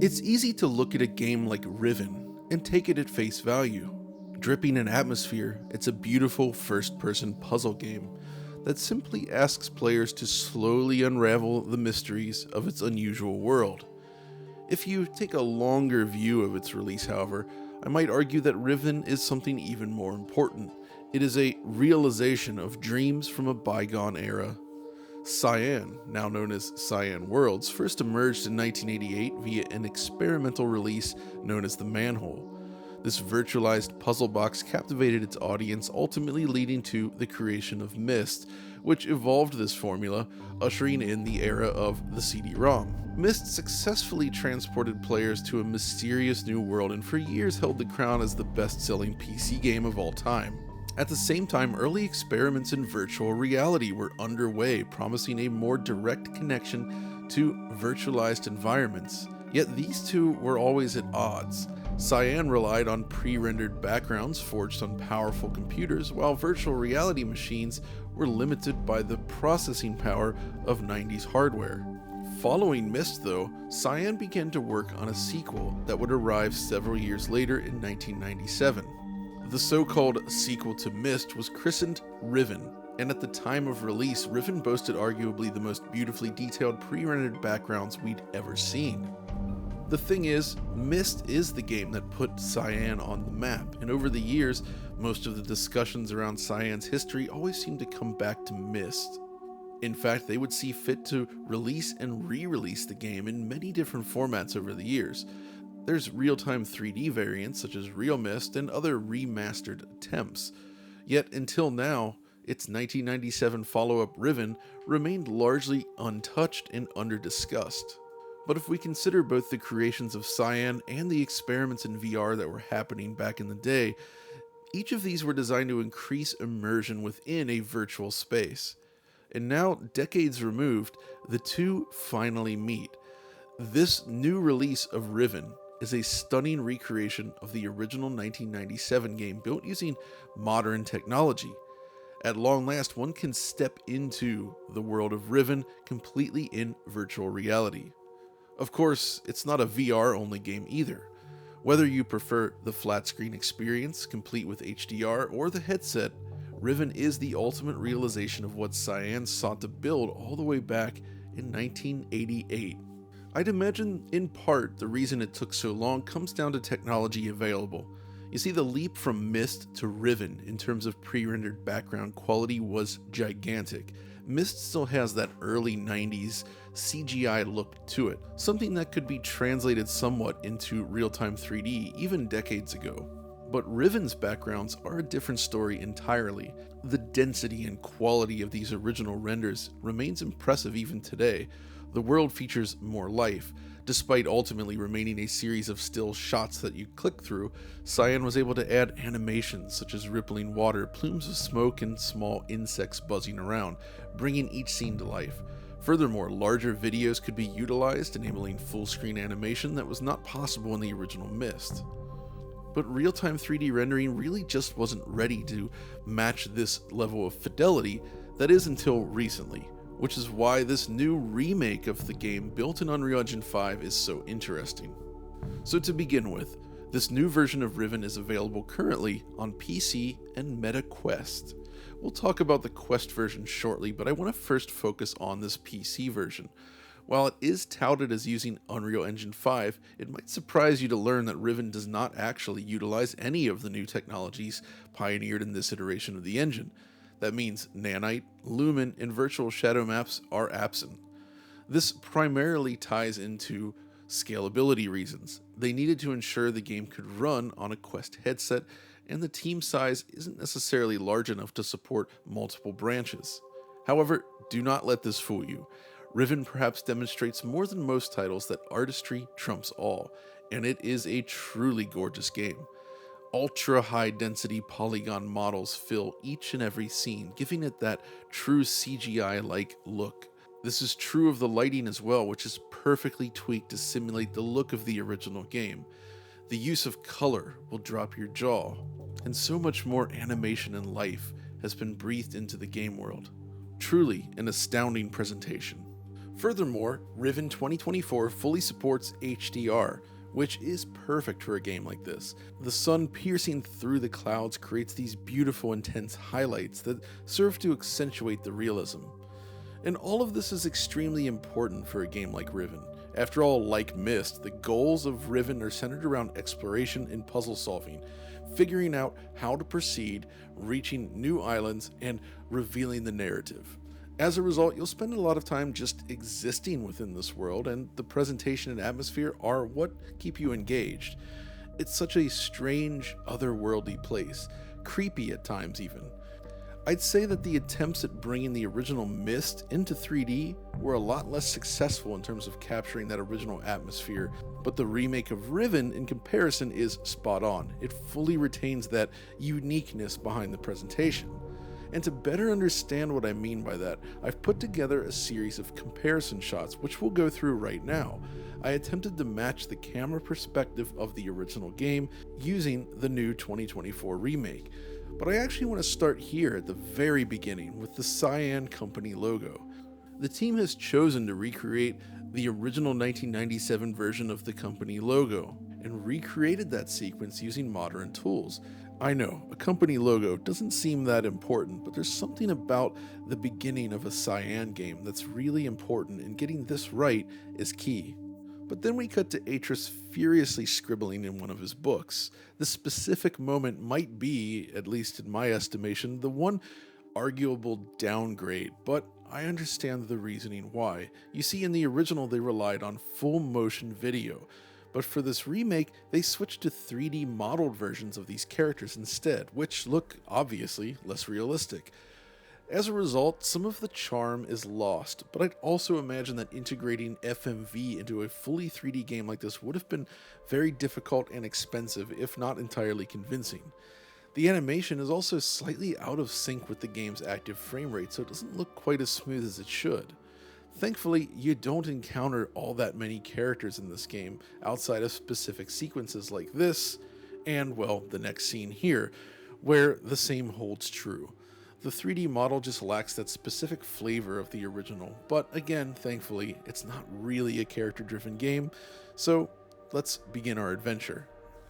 It's easy to look at a game like Riven and take it at face value. Dripping in atmosphere, it's a beautiful first-person puzzle game that simply asks players to slowly unravel the mysteries of its unusual world. If you take a longer view of its release, however, I might argue that Riven is something even more important. It is a realization of dreams from a bygone era. Cyan, now known as Cyan Worlds, first emerged in 1988 via an experimental release known as the Manhole. This virtualized puzzle box captivated its audience, ultimately leading to the creation of Myst, which evolved this formula, ushering in the era of the CD-ROM. Myst successfully transported players to a mysterious new world and for years held the crown as the best-selling PC game of all time. At the same time, early experiments in virtual reality were underway, promising a more direct connection to virtualized environments. Yet these two were always at odds. Cyan relied on pre-rendered backgrounds forged on powerful computers, while virtual reality machines were limited by the processing power of 90s hardware. Following Myst, though, Cyan began to work on a sequel that would arrive several years later in 1997. The so-called sequel to Myst was christened Riven, and at the time of release, Riven boasted arguably the most beautifully detailed pre-rendered backgrounds we'd ever seen. The thing is, Myst is the game that put Cyan on the map, and over the years, most of the discussions around Cyan's history always seem to come back to Myst. In fact, they would see fit to release and re-release the game in many different formats over the years. There's real-time 3D variants such as Real Myst and other remastered attempts. Yet until now, its 1997 follow-up Riven remained largely untouched and under-discussed. But if we consider both the creations of Cyan and the experiments in VR that were happening back in the day, each of these were designed to increase immersion within a virtual space. And now, decades removed, the two finally meet. This new release of Riven is a stunning recreation of the original 1997 game built using modern technology. At long last, one can step into the world of Riven completely in virtual reality. Of course, it's not a VR-only game either. Whether you prefer the flat-screen experience, complete with HDR, or the headset, Riven is the ultimate realization of what Cyan sought to build all the way back in 1988. I'd imagine, in part, the reason it took so long comes down to technology available. You see, the leap from Myst to Riven in terms of pre-rendered background quality was gigantic. Myst still has that early 90s CGI look to it, something that could be translated somewhat into real-time 3D even decades ago. But Riven's backgrounds are a different story entirely. The density and quality of these original renders remains impressive even today. The world features more life. Despite ultimately remaining a series of still shots that you click through, Cyan was able to add animations such as rippling water, plumes of smoke, and small insects buzzing around, bringing each scene to life. Furthermore, larger videos could be utilized, enabling full-screen animation that was not possible in the original Myst. But real-time 3D rendering really just wasn't ready to match this level of fidelity, that is until recently, which is why this new remake of the game built in Unreal Engine 5 is so interesting. So to begin with, this new version of Riven is available currently on PC and Meta Quest. We'll talk about the Quest version shortly, but I want to first focus on this PC version. While it is touted as using Unreal Engine 5, it might surprise you to learn that Riven does not actually utilize any of the new technologies pioneered in this iteration of the engine. That means Nanite, Lumen, and virtual shadow maps are absent. This primarily ties into scalability reasons. They needed to ensure the game could run on a Quest headset, and the team size isn't necessarily large enough to support multiple branches. However, do not let this fool you. Riven perhaps demonstrates more than most titles that artistry trumps all, and it is a truly gorgeous game. Ultra high density polygon models fill each and every scene, giving it that true CGI-like look. This is true of the lighting as well, which is perfectly tweaked to simulate the look of the original game. The use of color will drop your jaw, and so much more animation and life has been breathed into the game world. Truly an astounding presentation. Furthermore, Riven 2024 fully supports HDR, which is perfect for a game like this. The sun piercing through the clouds creates these beautiful, intense highlights that serve to accentuate the realism. And all of this is extremely important for a game like Riven. After all, like Myst, the goals of Riven are centered around exploration and puzzle solving, figuring out how to proceed, reaching new islands, and revealing the narrative. As a result, you'll spend a lot of time just existing within this world, and the presentation and atmosphere are what keep you engaged. It's such a strange, otherworldly place, creepy at times even. I'd say that the attempts at bringing the original Myst into 3D were a lot less successful in terms of capturing that original atmosphere, but the remake of Riven in comparison is spot on. It fully retains that uniqueness behind the presentation. And to better understand what I mean by that, I've put together a series of comparison shots, which we'll go through right now. I attempted to match the camera perspective of the original game using the new 2024 remake. But I actually want to start here at the very beginning with the Cyan company logo. The team has chosen to recreate the original 1997 version of the company logo and recreated that sequence using modern tools. I know, a company logo doesn't seem that important, but there's something about the beginning of a Cyan game that's really important, and getting this right is key. But then we cut to Atris furiously scribbling in one of his books. This specific moment might be, at least in my estimation, the one arguable downgrade, but I understand the reasoning why. You see, in the original they relied on full motion video, but for this remake they switched to 3D modeled versions of these characters instead, which look obviously less realistic. As a result, some of the charm is lost, but I'd also imagine that integrating FMV into a fully 3D game like this would have been very difficult and expensive, if not entirely convincing. The animation is also slightly out of sync with the game's active frame rate, so it doesn't look quite as smooth as it should. Thankfully, you don't encounter all that many characters in this game outside of specific sequences like this, and well, the next scene here, where the same holds true. The 3D model just lacks that specific flavor of the original, but again, thankfully, it's not really a character-driven game, so let's begin our adventure.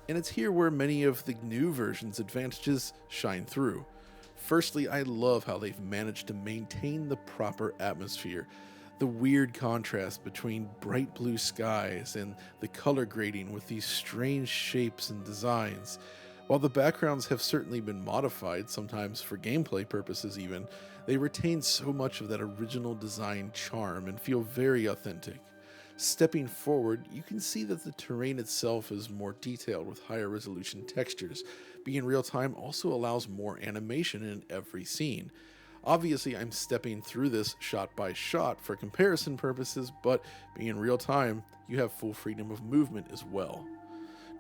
And it's here where many of the new version's advantages shine through. Firstly, I love how they've managed to maintain the proper atmosphere. The weird contrast between bright blue skies and the color grading with these strange shapes and designs. While the backgrounds have certainly been modified, sometimes for gameplay purposes even, they retain so much of that original design charm and feel very authentic. Stepping forward, you can see that the terrain itself is more detailed with higher resolution textures. Being real time also allows more animation in every scene. Obviously, I'm stepping through this shot by shot for comparison purposes, but being real time, you have full freedom of movement as well.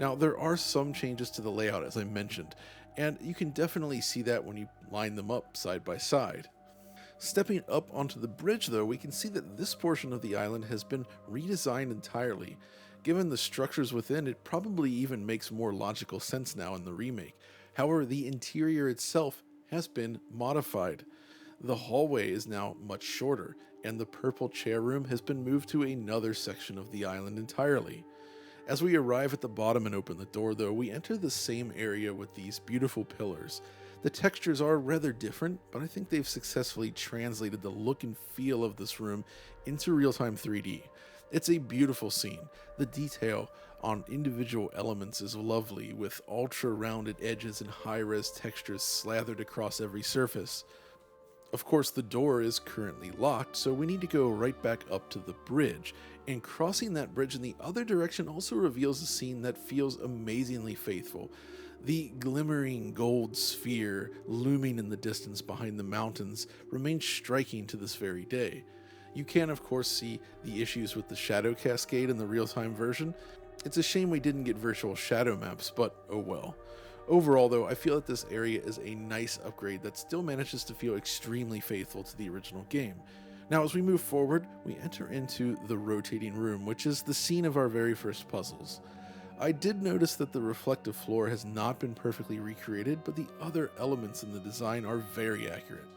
Now, there are some changes to the layout as I mentioned, and you can definitely see that when you line them up side by side. Stepping up onto the bridge though, we can see that this portion of the island has been redesigned entirely. Given the structures within, it probably even makes more logical sense now in the remake. However, the interior itself has been modified. The hallway is now much shorter, and the purple chair room has been moved to another section of the island entirely. As we arrive at the bottom and open the door though, we enter the same area with these beautiful pillars. The textures are rather different, but I think they've successfully translated the look and feel of this room into real-time 3D. It's a beautiful scene. The detail on individual elements is lovely, with ultra-rounded edges and high-res textures slathered across every surface. Of course, the door is currently locked, so we need to go right back up to the bridge, and crossing that bridge in the other direction also reveals a scene that feels amazingly faithful. The glimmering gold sphere looming in the distance behind the mountains remains striking to this very day. You can of course see the issues with the shadow cascade in the real-time version. It's a shame we didn't get virtual shadow maps, but oh well. Overall though, I feel that this area is a nice upgrade that still manages to feel extremely faithful to the original game. Now as we move forward, we enter into the rotating room, which is the scene of our very first puzzles. I did notice that the reflective floor has not been perfectly recreated, but the other elements in the design are very accurate.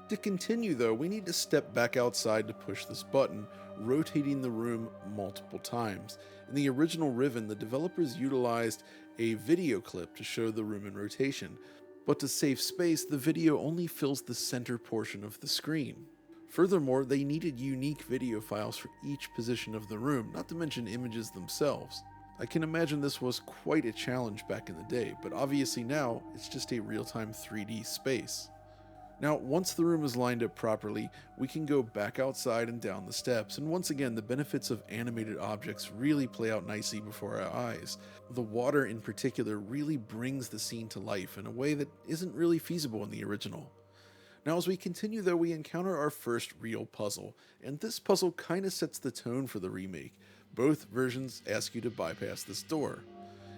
To continue though, we need to step back outside to push this button, rotating the room multiple times. In the original Riven, the developers utilized a video clip to show the room in rotation, but to save space, the video only fills the center portion of the screen. Furthermore, they needed unique video files for each position of the room, not to mention images themselves. I can imagine this was quite a challenge back in the day, but obviously now it's just a real-time 3D space. Now, once the room is lined up properly, we can go back outside and down the steps, and once again, the benefits of animated objects really play out nicely before our eyes. The water in particular really brings the scene to life in a way that isn't really feasible in the original. Now, as we continue though, we encounter our first real puzzle, and this puzzle kinda sets the tone for the remake. Both versions ask you to bypass this door.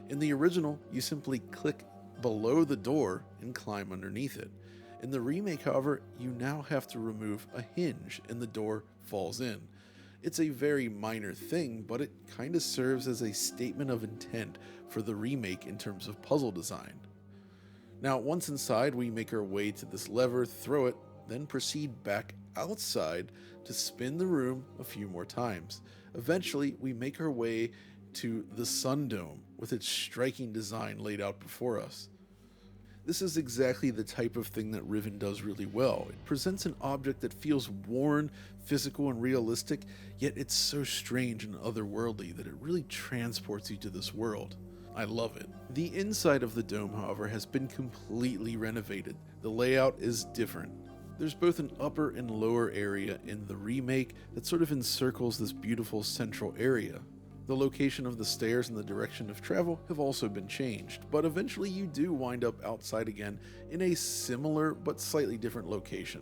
In the original, you simply click below the door and climb underneath it. In the remake, however, you now have to remove a hinge and the door falls in. It's a very minor thing, but it kinda serves as a statement of intent for the remake in terms of puzzle design. Now, once inside, we make our way to this lever, throw it, then proceed back outside to spin the room a few more times. Eventually, we make our way to the Sun Dome with its striking design laid out before us. This is exactly the type of thing that Riven does really well. It presents an object that feels worn, physical, and realistic, yet it's so strange and otherworldly that it really transports you to this world. I love it. The inside of the dome, however, has been completely renovated. The layout is different. There's both an upper and lower area in the remake that sort of encircles this beautiful central area. The location of the stairs and the direction of travel have also been changed, but eventually you do wind up outside again in a similar but slightly different location.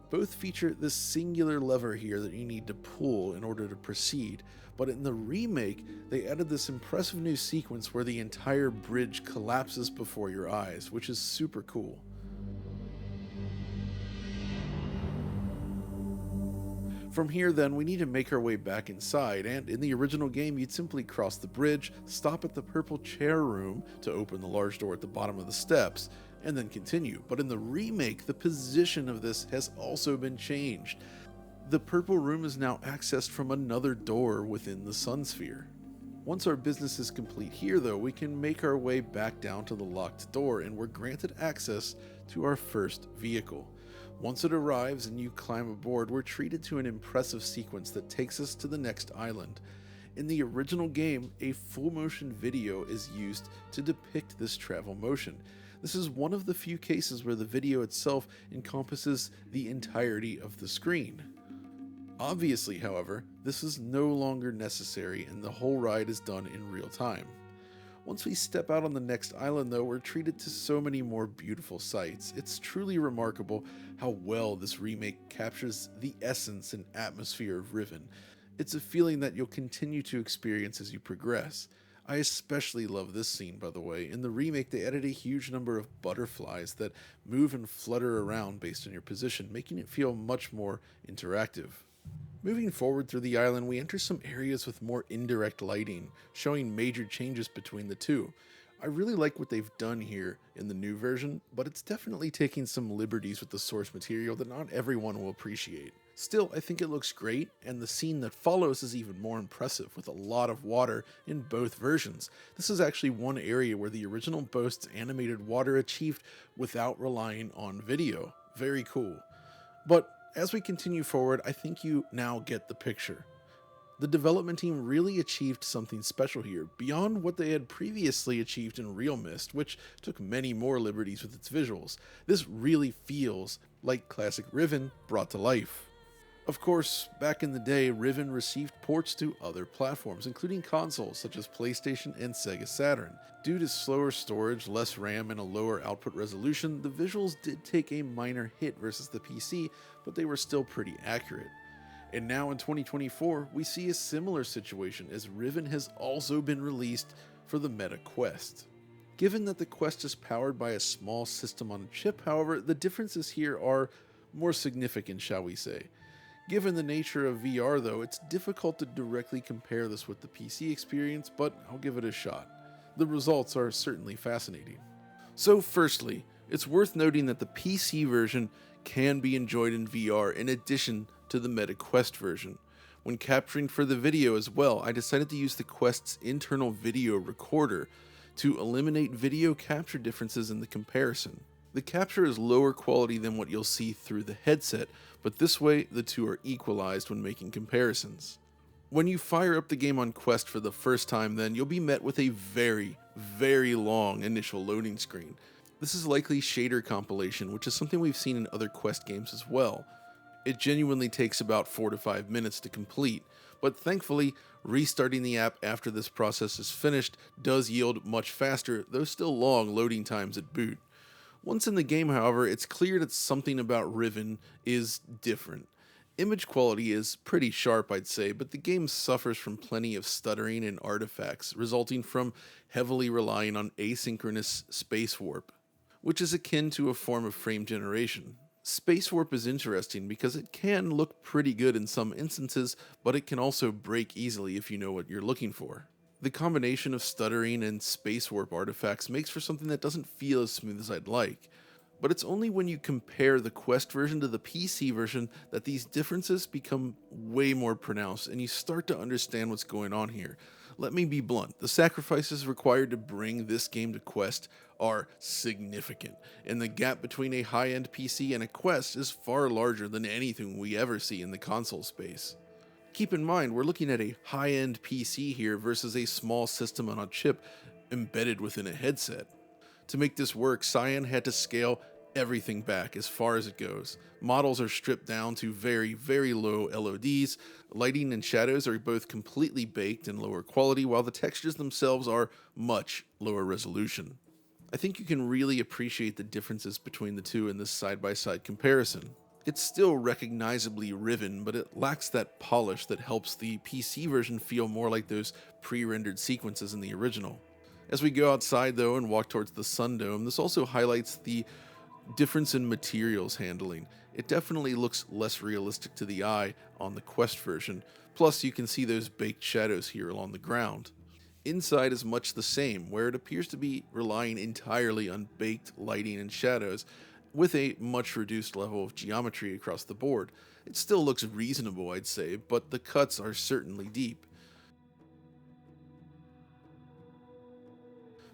Both feature this singular lever here that you need to pull in order to proceed, but in the remake, they added this impressive new sequence where the entire bridge collapses before your eyes, which is super cool. From here then, we need to make our way back inside, and in the original game, you'd simply cross the bridge, stop at the purple chair room to open the large door at the bottom of the steps, and then continue. But in the remake, the position of this has also been changed. The purple room is now accessed from another door within the Sun Sphere. Once our business is complete here though, we can make our way back down to the locked door and we're granted access to our first vehicle. Once it arrives and you climb aboard, we're treated to an impressive sequence that takes us to the next island. In the original game, a full motion video is used to depict this travel motion. This is one of the few cases where the video itself encompasses the entirety of the screen. Obviously, however, this is no longer necessary and the whole ride is done in real time. Once we step out on the next island though, we're treated to so many more beautiful sights. It's truly remarkable how well this remake captures the essence and atmosphere of Riven. It's a feeling that you'll continue to experience as you progress. I especially love this scene, by the way. In the remake, they added a huge number of butterflies that move and flutter around based on your position, making it feel much more interactive. Moving forward through the island, we enter some areas with more indirect lighting, showing major changes between the two. I really like what they've done here in the new version, but it's definitely taking some liberties with the source material that not everyone will appreciate. Still, I think it looks great, and the scene that follows is even more impressive, with a lot of water in both versions. This is actually one area where the original boasts animated water achieved without relying on video. Very cool. But as we continue forward, I think you now get the picture. The development team really achieved something special here, beyond what they had previously achieved in Real Mist, which took many more liberties with its visuals. This really feels like classic Riven brought to life. Of course, back in the day, Riven received ports to other platforms, including consoles such as PlayStation and Sega Saturn. Due to slower storage, less RAM, and a lower output resolution, the visuals did take a minor hit versus the PC, but they were still pretty accurate. And now in 2024, we see a similar situation as Riven has also been released for the Meta Quest. Given that the Quest is powered by a small system on a chip, however, the differences here are more significant, shall we say. Given the nature of VR though, it's difficult to directly compare this with the PC experience, but I'll give it a shot. The results are certainly fascinating. So firstly, it's worth noting that the PC version can be enjoyed in VR in addition to the Meta Quest version. When capturing for the video as well, I decided to use the Quest's internal video recorder to eliminate video capture differences in the comparison. The capture is lower quality than what you'll see through the headset, but this way the two are equalized when making comparisons. When you fire up the game on Quest for the first time, then you'll be met with a very long initial loading screen. This is likely shader compilation, which is something we've seen in other Quest games as well. It genuinely takes about 4 to 5 minutes to complete, but thankfully, restarting the app after this process is finished does yield much faster, though still long loading times at boot. Once in the game, however, it's clear that something about Riven is different. Image quality is pretty sharp, I'd say, but the game suffers from plenty of stuttering and artifacts, resulting from heavily relying on asynchronous space warp, which is akin to a form of frame generation. Space warp is interesting because it can look pretty good in some instances, but it can also break easily if you know what you're looking for. The combination of stuttering and space warp artifacts makes for something that doesn't feel as smooth as I'd like. But it's only when you compare the Quest version to the PC version that these differences become way more pronounced and you start to understand what's going on here. Let me be blunt, the sacrifices required to bring this game to Quest are significant, and the gap between a high-end PC and a Quest is far larger than anything we ever see in the console space. Keep in mind, we're looking at a high-end PC here versus a small system on a chip embedded within a headset. To make this work, Cyan had to scale everything back as far as it goes. Models are stripped down to very low LODs, lighting and shadows are both completely baked and lower quality, while the textures themselves are much lower resolution. I think you can really appreciate the differences between the two in this side-by-side comparison. It's still recognizably Riven, but it lacks that polish that helps the PC version feel more like those pre-rendered sequences in the original. As we go outside though and walk towards the Sun Dome, this also highlights the difference in materials handling. It definitely looks less realistic to the eye on the Quest version, plus you can see those baked shadows here along the ground. Inside is much the same, where it appears to be relying entirely on baked lighting and shadows, with a much reduced level of geometry across the board. It still looks reasonable, I'd say, but the cuts are certainly deep.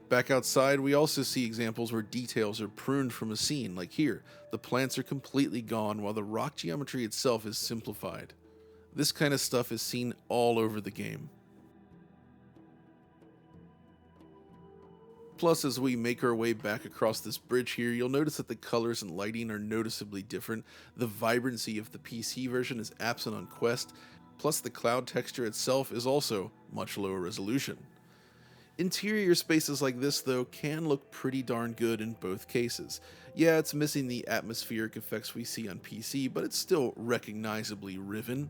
Back outside, we also see examples where details are pruned from a scene, like here. The plants are completely gone while the rock geometry itself is simplified. This kind of stuff is seen all over the game. Plus, as we make our way back across this bridge here, you'll notice that the colors and lighting are noticeably different. The vibrancy of the PC version is absent on Quest, plus the cloud texture itself is also much lower resolution. Interior spaces like this, though, can look pretty darn good in both cases. Yeah, it's missing the atmospheric effects we see on PC, but it's still recognizably Riven.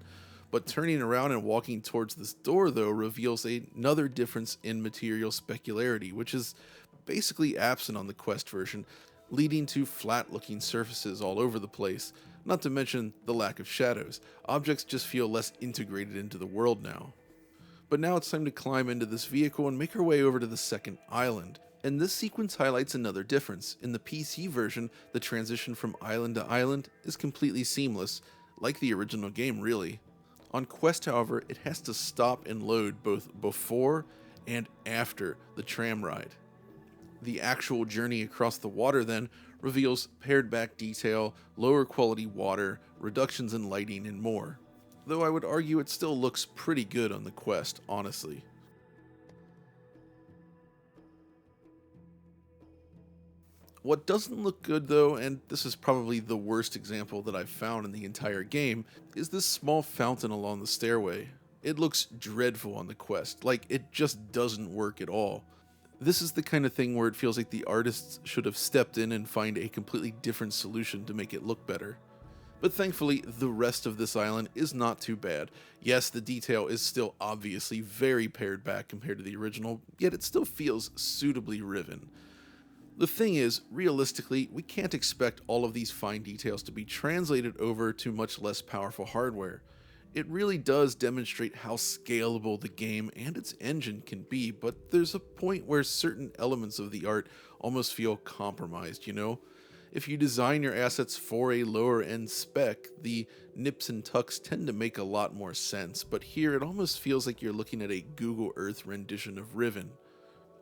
But turning around and walking towards this door, though, reveals another difference in material specularity, which is basically absent on the Quest version, leading to flat-looking surfaces all over the place, not to mention the lack of shadows. Objects just feel less integrated into the world now. But now it's time to climb into this vehicle and make our way over to the second island. And this sequence highlights another difference. In the PC version, the transition from island to island is completely seamless, like the original game really. On Quest, however, it has to stop and load both before and after the tram ride. The actual journey across the water then reveals pared back detail, lower quality water, reductions in lighting, and more. Though I would argue it still looks pretty good on the Quest, honestly. What doesn't look good though, and this is probably the worst example that I've found in the entire game, is this small fountain along the stairway. It looks dreadful on the Quest, like it just doesn't work at all. This is the kind of thing where it feels like the artists should have stepped in and find a completely different solution to make it look better. But thankfully, the rest of this island is not too bad. Yes, the detail is still obviously very pared back compared to the original, yet it still feels suitably Riven. The thing is, realistically, we can't expect all of these fine details to be translated over to much less powerful hardware. It really does demonstrate how scalable the game and its engine can be, but there's a point where certain elements of the art almost feel compromised, you know? If you design your assets for a lower end spec, the nips and tucks tend to make a lot more sense, but here it almost feels like you're looking at a Google Earth rendition of Riven,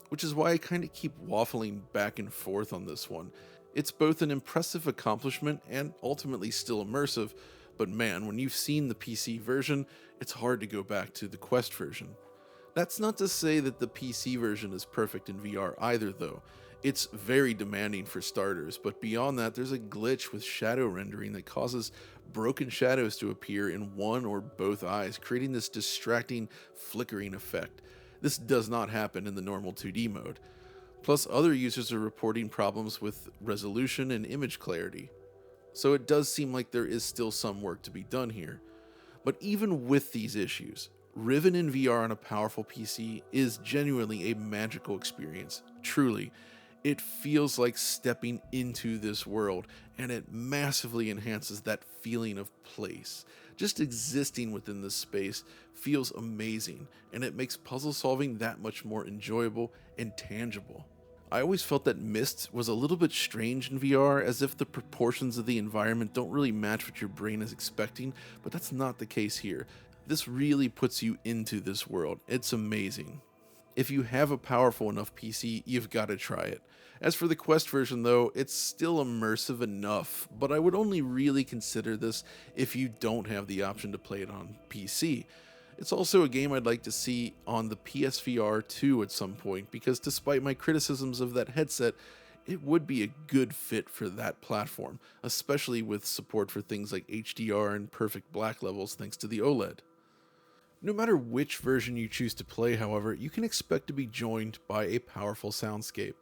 which is why I kind of keep waffling back and forth on this one. It's both an impressive accomplishment and ultimately still immersive, but man, when you've seen the PC version, it's hard to go back to the Quest version. That's not to say that the PC version is perfect in VR either though. It's very demanding for starters, but beyond that, there's a glitch with shadow rendering that causes broken shadows to appear in one or both eyes, creating this distracting, flickering effect. This does not happen in the normal 2D mode. Plus, other users are reporting problems with resolution and image clarity. So it does seem like there is still some work to be done here. But even with these issues, Riven in VR on a powerful PC is genuinely a magical experience. Truly, it feels like stepping into this world, and it massively enhances that feeling of place. Just existing within this space feels amazing, and it makes puzzle solving that much more enjoyable and tangible. I always felt that Myst was a little bit strange in VR, as if the proportions of the environment don't really match what your brain is expecting, but that's not the case here. This really puts you into this world. It's amazing. If you have a powerful enough PC, you've got to try it. As for the Quest version though, it's still immersive enough, but I would only really consider this if you don't have the option to play it on PC. It's also a game I'd like to see on the PSVR 2 at some point, because despite my criticisms of that headset, it would be a good fit for that platform, especially with support for things like HDR and perfect black levels thanks to the OLED. No matter which version you choose to play, however, you can expect to be joined by a powerful soundscape.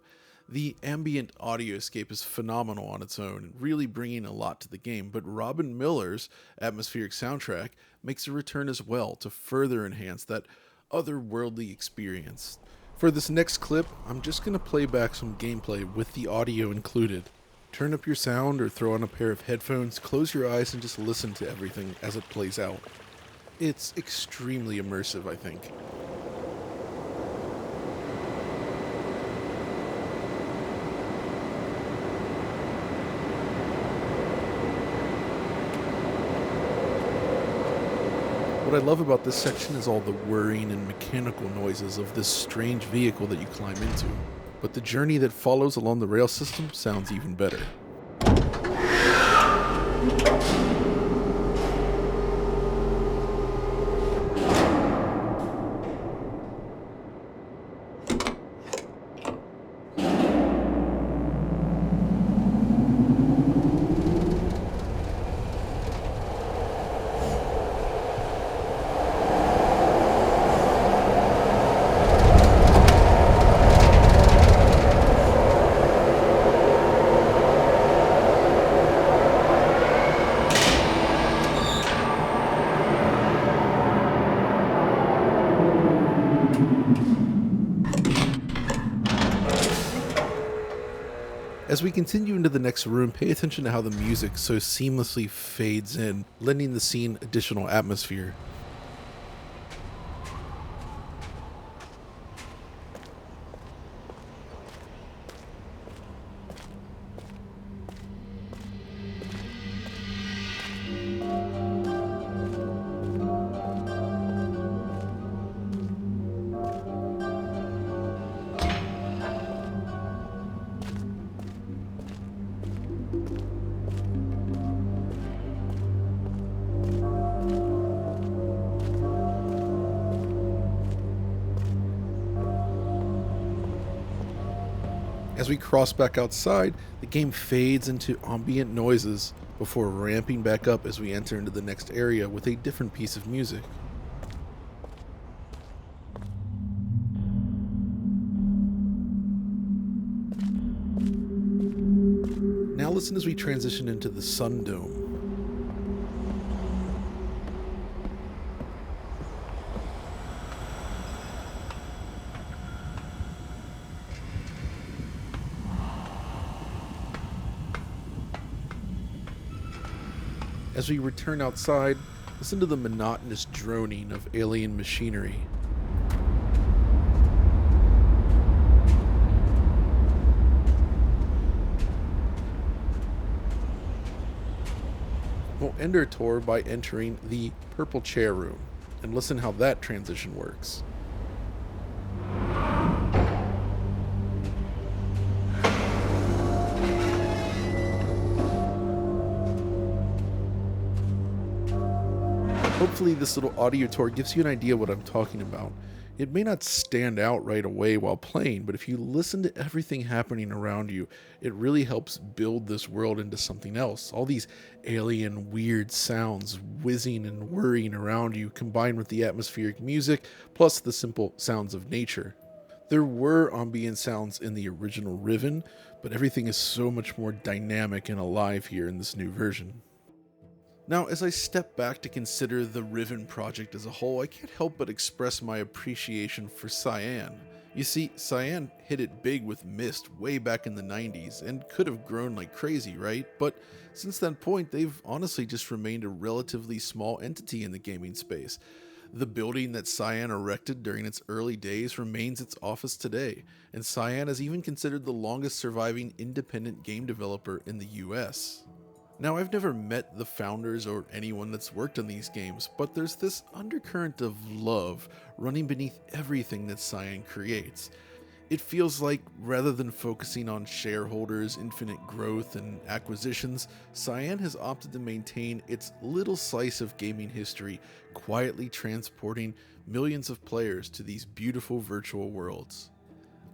The ambient audioscape is phenomenal on its own, really bringing a lot to the game, but Robin Miller's atmospheric soundtrack makes a return as well to further enhance that otherworldly experience. For this next clip, I'm just going to play back some gameplay with the audio included. Turn up your sound or throw on a pair of headphones, close your eyes and just listen to everything as it plays out. It's extremely immersive, I think. What I love about this section is all the whirring and mechanical noises of this strange vehicle that you climb into. But the journey that follows along the rail system sounds even better. As we continue into the next room, pay attention to how the music so seamlessly fades in, lending the scene additional atmosphere. As we cross back outside, the game fades into ambient noises before ramping back up as we enter into the next area with a different piece of music. Now listen as we transition into the Sun Dome. As we return outside, listen to the monotonous droning of alien machinery. We'll end our tour by entering the purple chair room, and listen how that transition works. Hopefully this little audio tour gives you an idea what I'm talking about. It may not stand out right away while playing, but if you listen to everything happening around you, it really helps build this world into something else. All these alien, weird sounds whizzing and whirring around you, combined with the atmospheric music, plus the simple sounds of nature. There were ambient sounds in the original Riven, but everything is so much more dynamic and alive here in this new version. Now, as I step back to consider the Riven project as a whole, I can't help but express my appreciation for Cyan. You see, Cyan hit it big with Myst way back in the 90s, and could have grown like crazy, right? But since that point, they've honestly just remained a relatively small entity in the gaming space. The building that Cyan erected during its early days remains its office today, and Cyan is even considered the longest surviving independent game developer in the US. Now, I've never met the founders or anyone that's worked on these games, but there's this undercurrent of love running beneath everything that Cyan creates. It feels like, rather than focusing on shareholders, infinite growth, and acquisitions, Cyan has opted to maintain its little slice of gaming history, quietly transporting millions of players to these beautiful virtual worlds.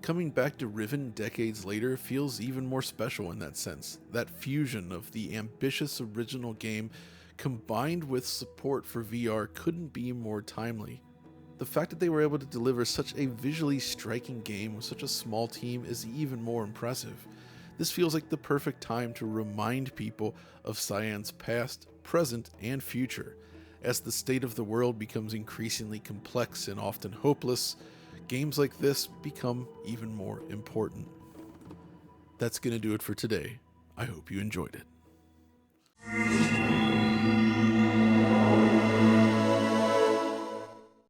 Coming back to Riven decades later feels even more special in that sense. That fusion of the ambitious original game combined with support for VR couldn't be more timely. The fact that they were able to deliver such a visually striking game with such a small team is even more impressive. This feels like the perfect time to remind people of Cyan's past, present, and future. As the state of the world becomes increasingly complex and often hopeless, games like this become even more important. That's going to do it for today. I hope you enjoyed it.